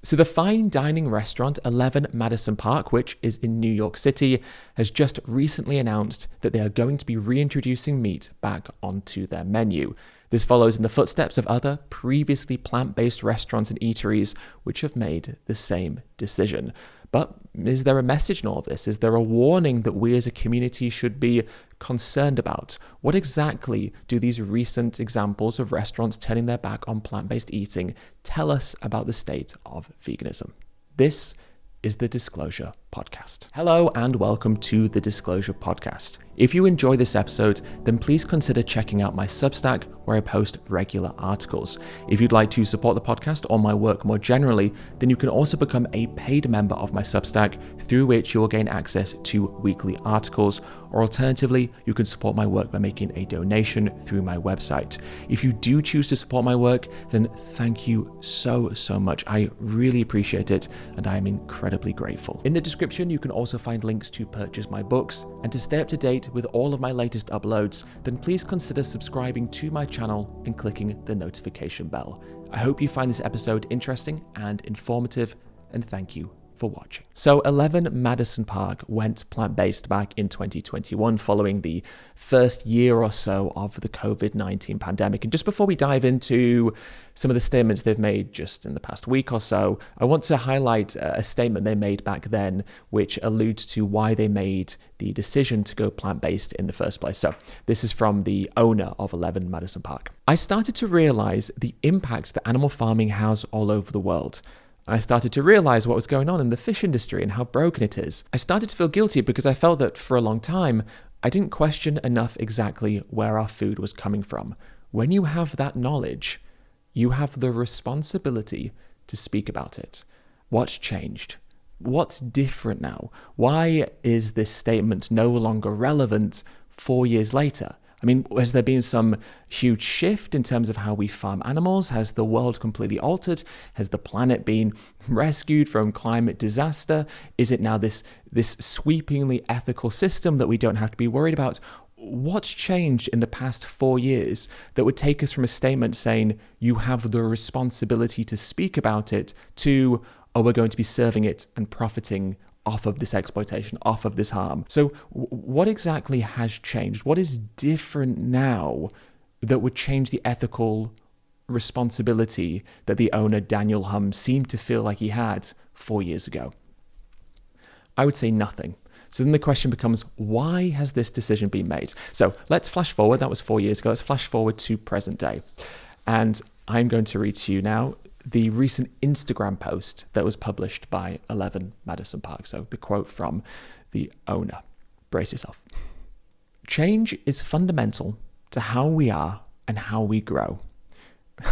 So the fine dining restaurant 11 Madison Park, which is in New York City, has just recently announced that they are going to be reintroducing meat back onto their menu. This follows in the footsteps of other previously plant-based restaurants and eateries which have made the same decision. But is there a message in all of this? Is there a warning that we as a community should be concerned about? What exactly do these recent examples of restaurants turning their back on plant-based eating tell us about the state of veganism? This is the Disclosure Podcast. Hello and welcome to the Disclosure Podcast. If you enjoy this episode, then please consider checking out my Substack where I post regular articles. If you'd like to support the podcast or my work more generally, then you can also become a paid member of my Substack, through which you will gain access to weekly articles, or alternatively, you can support my work by making a donation through my website. If you do choose to support my work, then thank you so much. I really appreciate it, and I am incredibly grateful. In the description, you can also find links to purchase my books, and to stay up to date with all of my latest uploads, then please consider subscribing to my channel and clicking the notification bell. I hope you find this episode interesting and informative, and thank you for watching. So 11 Madison Park went plant-based back in 2021 following the first year or so of the COVID-19 pandemic. And just before we dive into some of the statements they've made just in the past week or so, I want to highlight a statement they made back then which alludes to why they made the decision to go plant-based in the first place. So this is from the owner of 11 Madison Park. "I started to realize the impact that animal farming has all over the world. I started to realize what was going on in the fish industry and how broken it is. I started to feel guilty because I felt that for a long time, I didn't question enough exactly where our food was coming from. When you have that knowledge, you have the responsibility to speak about it. What's changed? What's different now? Why is this statement no longer relevant 4 years later? I mean, has there been some huge shift in terms of how we farm animals? Has the world completely altered? Has the planet been rescued from climate disaster? Is it now this sweepingly ethical system that we don't have to be worried about? What's changed in the past 4 years that would take us from a statement saying you have the responsibility to speak about it to, oh, we're going to be serving it and profiting off of this exploitation, off of this harm? So what exactly has changed? What is different now that would change the ethical responsibility that the owner, Daniel Hum, seemed to feel like he had 4 years ago? I would say nothing. So then the question becomes, why has this decision been made? So let's flash forward. That was 4 years ago. Let's flash forward to present day. And I'm going to read to you now the recent Instagram post that was published by 11 Madison Park. So the quote from the owner. Brace yourself. "Change is fundamental to how we are and how we grow.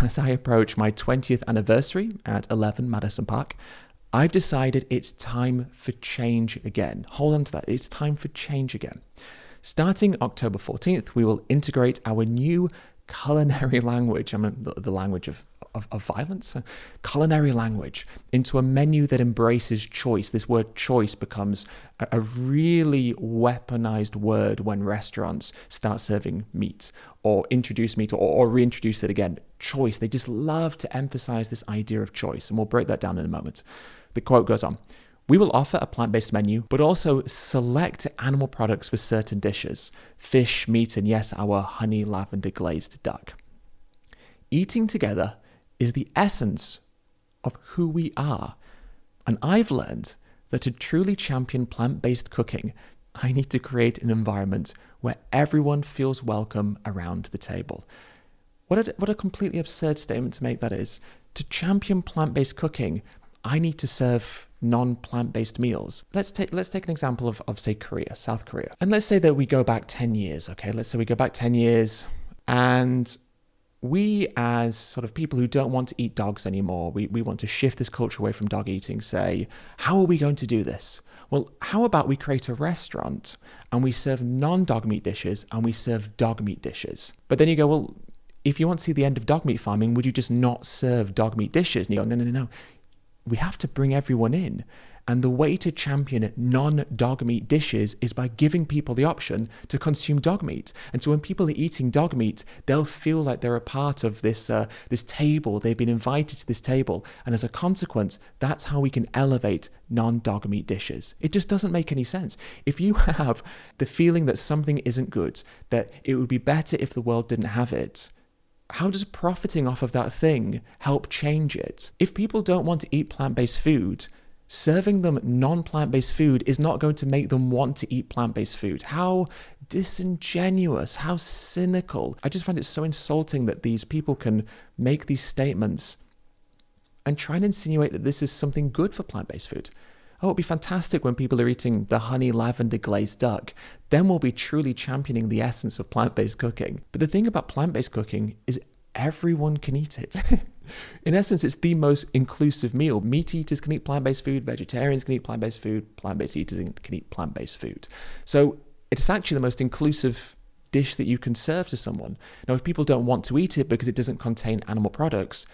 As I approach my 20th anniversary at 11 Madison Park, I've decided it's time for change again." Hold on to that. It's time for change again. "Starting October 14th, we will integrate our new culinary language," the language of violence, culinary language, "into a menu that embraces choice." This word choice becomes a really weaponized word when restaurants start serving meat or introduce meat or reintroduce it again. Choice. They just love to emphasize this idea of choice, and we'll break that down in a moment. The quote goes on. "We will offer a plant-based menu, but also select animal products for certain dishes. Fish, meat, and yes, our honey lavender glazed duck. Eating together is the essence of who we are. And I've learned that to truly champion plant-based cooking, I need to create an environment where everyone feels welcome around the table." What a completely absurd statement to make that is. To champion plant-based cooking, I need to serve non-plant-based meals. Let's take an example of say Korea, South Korea. And let's say that we go back 10 years, okay? Let's say we go back 10 years and we, as sort of people who don't want to eat dogs anymore, we want to shift this culture away from dog eating, say, how are we going to do this? Well, how about we create a restaurant and we serve non-dog meat dishes and we serve dog meat dishes? But then you go, well, if you want to see the end of dog meat farming, would you just not serve dog meat dishes? And you go, no. We have to bring everyone in. And the way to champion non-dog meat dishes is by giving people the option to consume dog meat. And so when people are eating dog meat, they'll feel like they're a part of this table. They've been invited to this table. And as a consequence, that's how we can elevate non-dog meat dishes. It just doesn't make any sense. If you have the feeling that something isn't good, that it would be better if the world didn't have it, how does profiting off of that thing help change it? If people don't want to eat plant-based food, serving them non-plant-based food is not going to make them want to eat plant-based food. How disingenuous, how cynical. I just find it so insulting that these people can make these statements and try and insinuate that this is something good for plant-based food. Oh, it'd be fantastic when people are eating the honey lavender glazed duck. Then we'll be truly championing the essence of plant-based cooking. But the thing about plant-based cooking is everyone can eat it. In essence, it's the most inclusive meal. Meat eaters can eat plant-based food, vegetarians can eat plant-based food, plant-based eaters can eat plant-based food. So it's actually the most inclusive dish that you can serve to someone. Now, if people don't want to eat it because it doesn't contain animal products,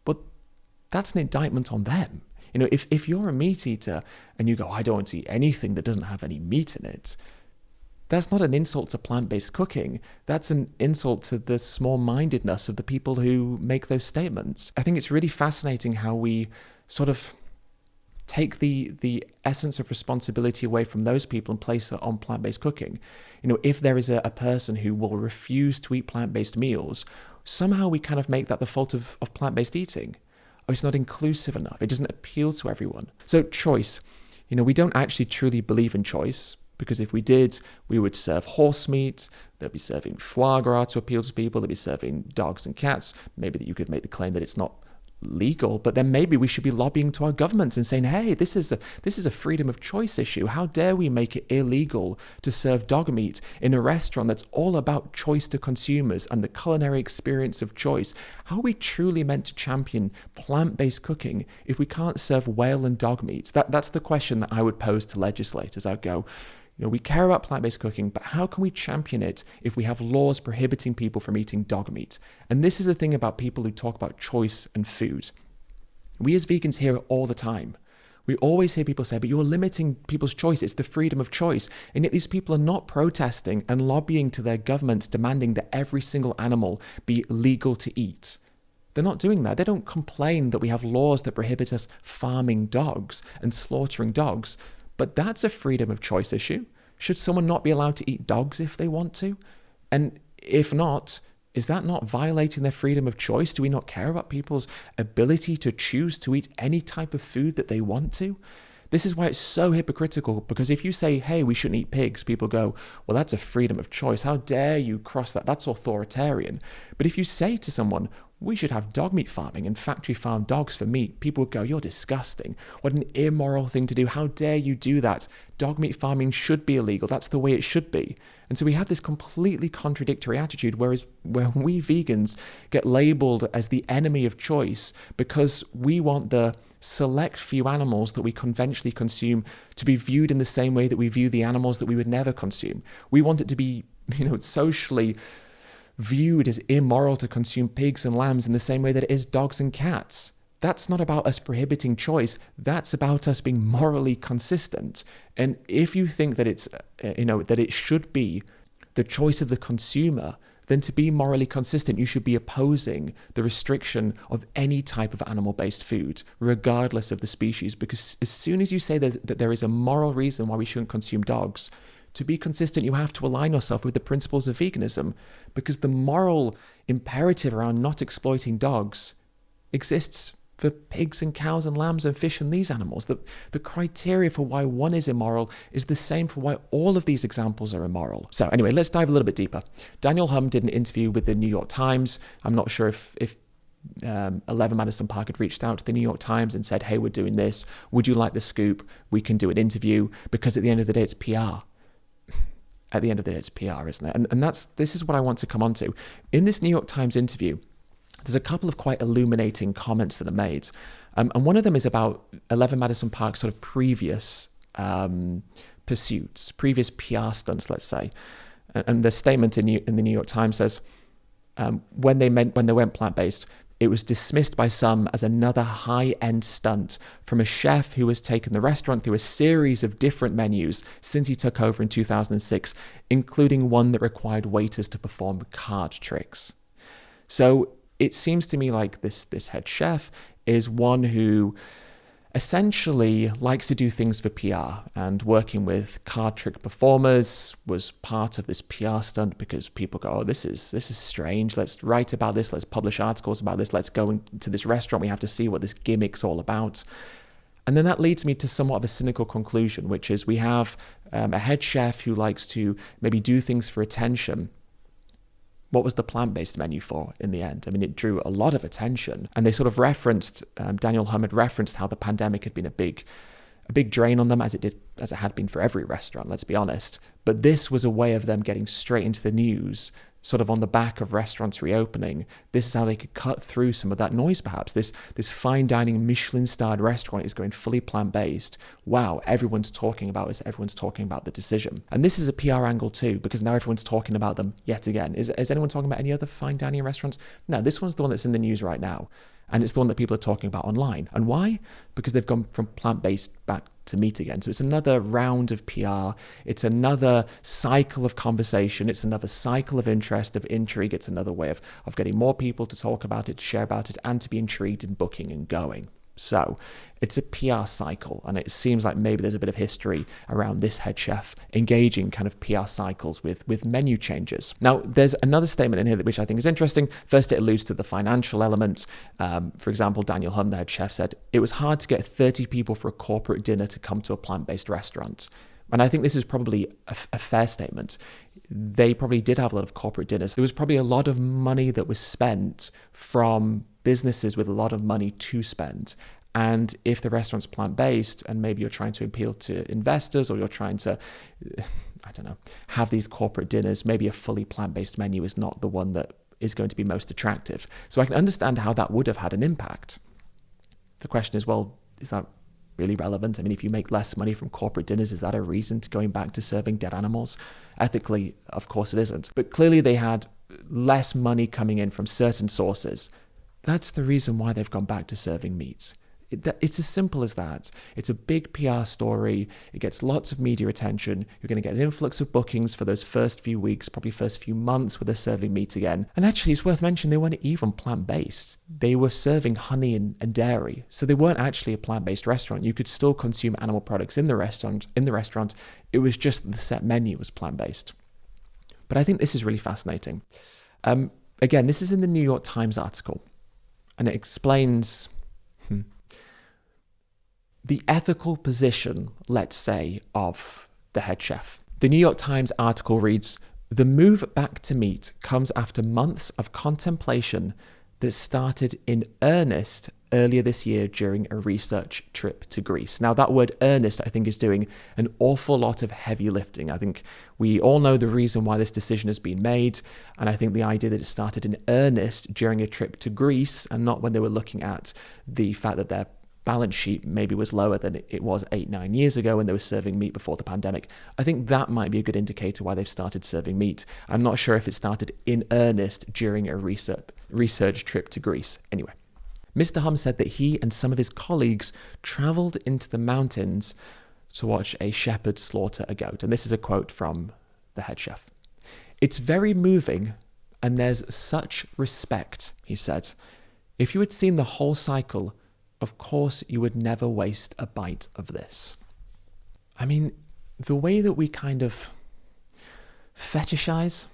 but that's an indictment on them. You know, if you're a meat eater and you go, I don't want to eat anything that doesn't have any meat in it, that's not an insult to plant-based cooking. That's an insult to the small-mindedness of the people who make those statements. I think it's really fascinating how we sort of take the essence of responsibility away from those people and place it on plant-based cooking. You know, if there is a person who will refuse to eat plant-based meals, somehow we kind of make that the fault of plant-based eating. Oh, it's not inclusive enough. It doesn't appeal to everyone. So choice. You know, we don't actually truly believe in choice. Because if we did, we would serve horse meat, they'd be serving foie gras to appeal to people, they'd be serving dogs and cats. Maybe that you could make the claim that it's not legal, but then maybe we should be lobbying to our governments and saying, hey, this is a freedom of choice issue. How dare we make it illegal to serve dog meat in a restaurant that's all about choice to consumers and the culinary experience of choice? How are we truly meant to champion plant-based cooking if we can't serve whale and dog meat? That's the question that I would pose to legislators. I'd go, you know, we care about plant-based cooking, but how can we champion it if we have laws prohibiting people from eating dog meat? And this is the thing about people who talk about choice and food. We as vegans hear it all the time. We always hear people say, but you're limiting people's choice. It's the freedom of choice. And yet these people are not protesting and lobbying to their governments, demanding that every single animal be legal to eat. They're not doing that. They don't complain that we have laws that prohibit us farming dogs and slaughtering dogs. But that's a freedom of choice issue. Should someone not be allowed to eat dogs if they want to? And if not, is that not violating their freedom of choice? Do we not care about people's ability to choose to eat any type of food that they want to? This is why it's so hypocritical, because if you say, hey, we shouldn't eat pigs, people go, well, that's a freedom of choice. How dare you cross that? That's authoritarian. But if you say to someone, we should have dog meat farming and factory farm dogs for meat, people would go, you're disgusting. What an immoral thing to do. How dare you do that? Dog meat farming should be illegal. That's the way it should be. And so we have this completely contradictory attitude, whereas where we vegans get labeled as the enemy of choice because we want the select few animals that we conventionally consume to be viewed in the same way that we view the animals that we would never consume. We want it to be, socially viewed as immoral to consume pigs and lambs in the same way that it is dogs and cats. That's not about us prohibiting choice. That's about us being morally consistent. And if you think that it's, that it should be the choice of the consumer, then to be morally consistent, you should be opposing the restriction of any type of animal-based food, regardless of the species. Because as soon as you say that there is a moral reason why we shouldn't consume dogs, to be consistent, you have to align yourself with the principles of veganism, because the moral imperative around not exploiting dogs exists for pigs and cows and lambs and fish and these animals. The criteria for why one is immoral is the same for why all of these examples are immoral. So anyway, let's dive a little bit deeper. Daniel Hum did an interview with the New York Times. I'm not sure if 11 Madison Park had reached out to the New York Times and said, hey, we're doing this. Would you like the scoop? We can do an interview, because at the end of the day, it's PR. At the end of the day, it's PR, isn't it? And this is what I want to come on to. In this New York Times interview, there's a couple of quite illuminating comments that are made. And one of them is about 11 Madison Park's sort of previous pursuits, previous PR stunts, let's say. And the statement in the New York Times says, when they went plant-based, it was dismissed by some as another high-end stunt from a chef who has taken the restaurant through a series of different menus since he took over in 2006, including one that required waiters to perform card tricks. So it seems to me like this head chef is one who essentially likes to do things for PR, and working with card trick performers was part of this PR stunt because people go, oh, this is strange. Let's write about this. Let's publish articles about this. Let's go into this restaurant. We have to see what this gimmick's all about. And then that leads me to somewhat of a cynical conclusion, which is we have a head chef who likes to maybe do things for attention. What was the plant-based menu for in the end? I mean, it drew a lot of attention, and they sort of referenced, Daniel Hum had referenced how the pandemic had been a big drain on them, as it had been for every restaurant, let's be honest. But this was a way of them getting straight into the news, sort of on the back of restaurants reopening. This is how they could cut through some of that noise, perhaps. This fine dining Michelin-starred restaurant is going fully plant-based. Wow, everyone's talking about this. Everyone's talking about the decision. And this is a PR angle too, because now everyone's talking about them yet again. Is anyone talking about any other fine dining restaurants? No, this one's the one that's in the news right now. And it's the one that people are talking about online. And why? Because they've gone from plant-based back to meat again. So it's another round of PR. It's another cycle of conversation. It's another cycle of interest, of intrigue. It's another way of getting more people to talk about it, to share about it, and to be intrigued in booking and going. So it's a PR cycle, and it seems like maybe there's a bit of history around this head chef engaging kind of PR cycles with menu changes. Now, there's another statement in here which I think is interesting. First, it alludes to the financial element. For example, Daniel Hum, the head chef, said, "It was hard to get 30 people for a corporate dinner to come to a plant-based restaurant." And I think this is probably a fair statement. They probably did have a lot of corporate dinners. There was probably a lot of money that was spent from businesses with a lot of money to spend. And if the restaurant's plant-based and maybe you're trying to appeal to investors, or you're trying to, I don't know, have these corporate dinners, maybe a fully plant-based menu is not the one that is going to be most attractive. So I can understand how that would have had an impact. The question is, well, is that really relevant? I mean, if you make less money from corporate dinners, is that a reason to going back to serving dead animals? Ethically, of course it isn't. But clearly they had less money coming in from certain sources. That's the reason why they've gone back to serving meats. It's as simple as that. It's a big PR story. It gets lots of media attention. You're going to get an influx of bookings for those first few weeks, probably first few months where they're serving meat again. And actually, it's worth mentioning, they weren't even plant-based. They were serving honey and dairy. So they weren't actually a plant-based restaurant. You could still consume animal products in the restaurant. It was just the set menu was plant-based. But I think this is really fascinating. Again, this is in the New York Times article, and it explains the ethical position, let's say, of the head chef. The New York Times article reads, "The move back to meat comes after months of contemplation that started in earnest earlier this year during a research trip to Greece." Now, that word earnest, I think, is doing an awful lot of heavy lifting. I think we all know the reason why this decision has been made, and I think the idea that it started in earnest during a trip to Greece and not when they were looking at the fact that their balance sheet maybe was lower than it was 8-9 years ago when they were serving meat before the pandemic. I think that might be a good indicator why they've started serving meat. I'm not sure if it started in earnest during a research trip to Greece. Anyway, Mr. Hum said that he and some of his colleagues traveled into the mountains to watch a shepherd slaughter a goat. And this is a quote from the head chef. "It's very moving, and there's such respect," he said. "If you had seen the whole cycle, of course you would never waste a bite of this." I mean, the way that we kind of fetishize,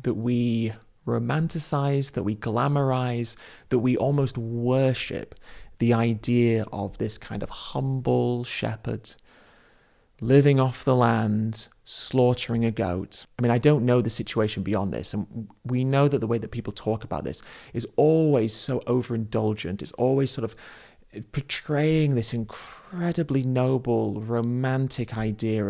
that we romanticize, that we glamorize, that we almost worship the idea of this kind of humble shepherd living off the land, slaughtering a goat. I mean, I don't know the situation beyond this, and we know that the way that people talk about this is always so overindulgent. It's always sort of portraying this incredibly noble, romantic idea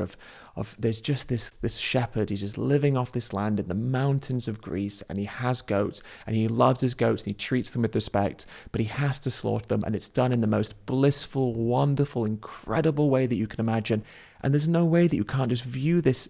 there's just this shepherd. He's just living off this land in the mountains of Greece, and he has goats, and he loves his goats, and he treats them with respect, but he has to slaughter them, and it's done in the most blissful, wonderful, incredible way that you can imagine. And there's no way that you can't just view this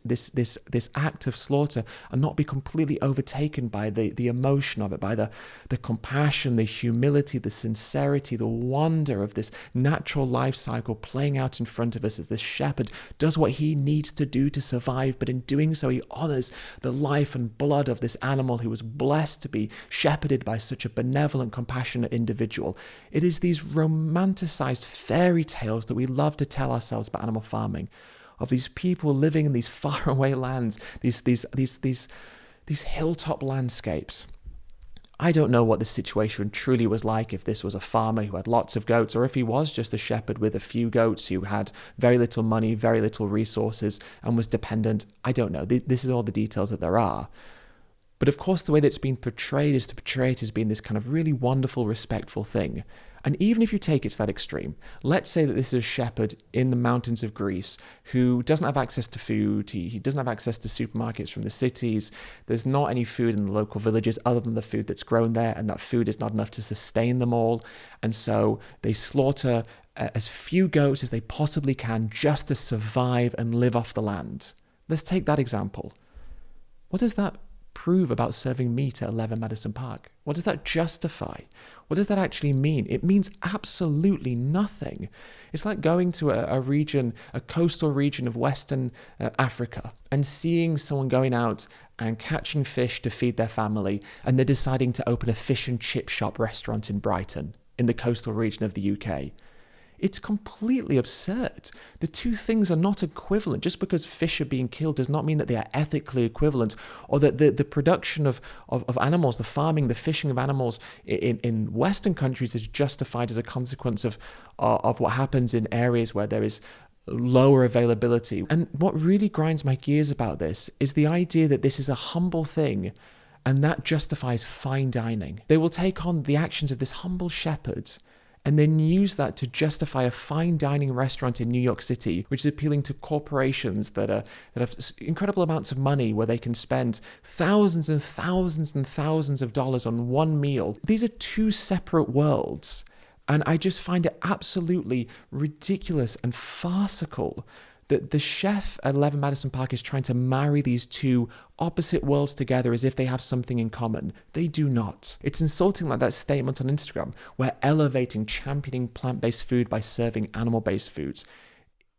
act of slaughter and not be completely overtaken by the emotion of it, by the compassion, the humility, the sincerity, the wonder of this natural life cycle playing out in front of us as this shepherd does what he needs to do to survive, but in doing so he honors the life and blood of this animal who was blessed to be shepherded by such a benevolent, compassionate individual. It is these romanticized fairy tales that we love to tell ourselves about animal farming, of these people living in these faraway lands, these hilltop landscapes. I don't know what the situation truly was like, if this was a farmer who had lots of goats, or if he was just a shepherd with a few goats who had very little money, very little resources, and was dependent. I don't know. This is all the details that there are. But of course, the way that it's been portrayed is to portray it as being this kind of really wonderful, respectful thing. And even if you take it to that extreme, let's say that this is a shepherd in the mountains of Greece who doesn't have access to food, he doesn't have access to supermarkets from the cities, there's not any food in the local villages other than the food that's grown there, and that food is not enough to sustain them all. And so they slaughter as few goats as they possibly can just to survive and live off the land. Let's take that example. What does that prove about serving meat at 11 Madison Park? What does that justify? What does that actually mean? It means absolutely nothing. It's like going to a coastal region of Western Africa and seeing someone going out and catching fish to feed their family, and they're deciding to open a fish and chip shop restaurant in Brighton, in the coastal region of the UK. It's completely absurd. The two things are not equivalent. Just because fish are being killed does not mean that they are ethically equivalent, or that the production of animals, the farming, the fishing of animals in Western countries is justified as a consequence of what happens in areas where there is lower availability. And what really grinds my gears about this is the idea that this is a humble thing, and that justifies fine dining. They will take on the actions of this humble shepherd and then use that to justify a fine dining restaurant in New York City, which is appealing to corporations that have incredible amounts of money, where they can spend thousands and thousands and thousands of dollars on one meal. These are two separate worlds, and I just find it absolutely ridiculous and farcical that the chef at 11 Madison Park is trying to marry these two opposite worlds together as if they have something in common. They do not. It's insulting, like that statement on Instagram, we're elevating, championing plant-based food by serving animal-based foods.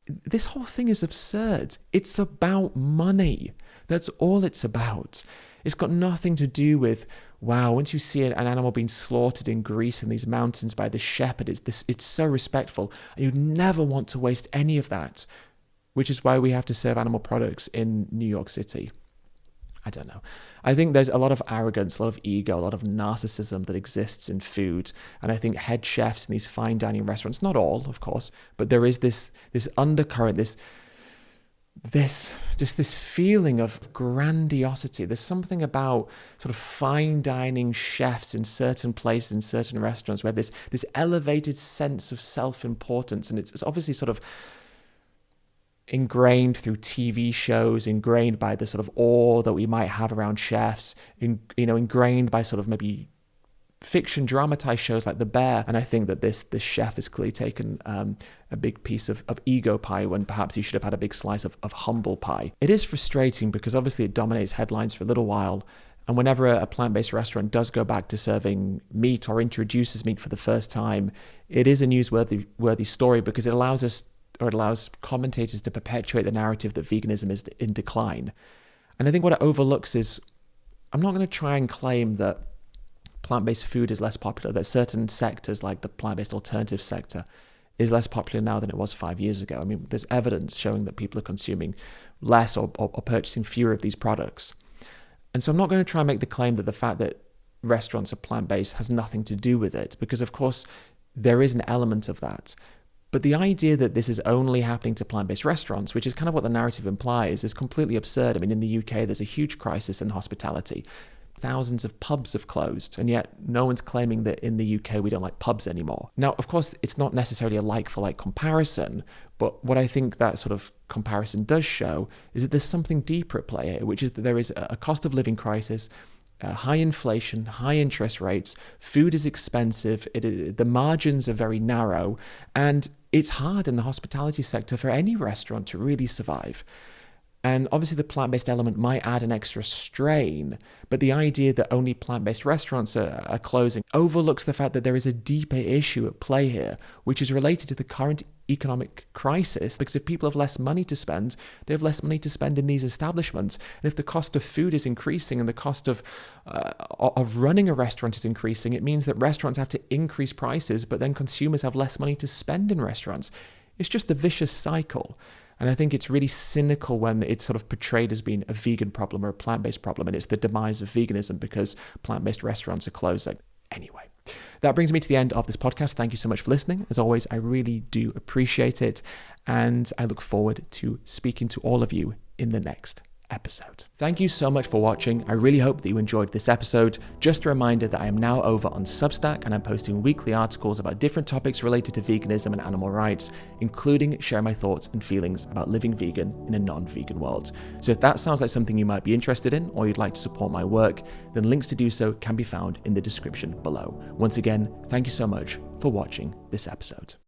This whole thing is absurd. It's about money. That's all it's about. It's got nothing to do with, wow, once you see an animal being slaughtered in Greece in these mountains by the shepherd, it's so respectful. And you'd never want to waste any of that, which is why we have to serve animal products in New York City. I don't know. I think there's a lot of arrogance, a lot of ego, a lot of narcissism that exists in food. And I think head chefs in these fine dining restaurants, not all, of course, but there is this undercurrent, this feeling of grandiosity. There's something about sort of fine dining chefs in certain places, in certain restaurants, where this elevated sense of self-importance, and it's obviously sort of ingrained through TV shows, ingrained by the sort of awe that we might have around chefs, ingrained by sort of maybe fiction dramatized shows like The Bear. And I think that this chef has clearly taken a big piece of ego pie when perhaps he should have had a big slice of humble pie. It is frustrating because obviously it dominates headlines for a little while. And whenever a plant-based restaurant does go back to serving meat or introduces meat for the first time, it is a newsworthy story, because it allows commentators to perpetuate the narrative that veganism is in decline. And I think what it overlooks is, I'm not going to try and claim that plant-based food is less popular, that certain sectors like the plant-based alternative sector is less popular now than it was 5 years ago. I mean, there's evidence showing that people are consuming less or purchasing fewer of these products. And so I'm not going to try and make the claim that the fact that restaurants are plant-based has nothing to do with it, because of course there is an element of that. But the idea that this is only happening to plant-based restaurants, which is kind of what the narrative implies, is completely absurd. I mean, in the UK, there's a huge crisis in hospitality. thousands of pubs have closed, and yet no one's claiming that in the UK we don't like pubs anymore. Now, of course, it's not necessarily a like-for-like comparison, but what I think that sort of comparison does show is that there's something deeper at play here, which is that there is a cost of living crisis, high inflation, high interest rates, food is expensive, the margins are very narrow, and it's hard in the hospitality sector for any restaurant to really survive. And obviously the plant-based element might add an extra strain, but the idea that only plant-based restaurants are closing overlooks the fact that there is a deeper issue at play here, which is related to the current economic crisis, because if people have less money to spend, they have less money to spend in these establishments. And if the cost of food is increasing and the cost of running a restaurant is increasing, it means that restaurants have to increase prices, but then consumers have less money to spend in restaurants. It's just a vicious cycle. And I think it's really cynical when it's sort of portrayed as being a vegan problem or a plant-based problem, and it's the demise of veganism because plant-based restaurants are closing. Anyway, that brings me to the end of this podcast. Thank you so much for listening. As always, I really do appreciate it, and I look forward to speaking to all of you in the next episode. Thank you so much for watching. I really hope that you enjoyed this episode. Just a reminder that I am now over on Substack, and I'm posting weekly articles about different topics related to veganism and animal rights, including sharing my thoughts and feelings about living vegan in a non-vegan world. So if that sounds like something you might be interested in, or you'd like to support my work, then links to do so can be found in the description below. Once again, thank you so much for watching this episode.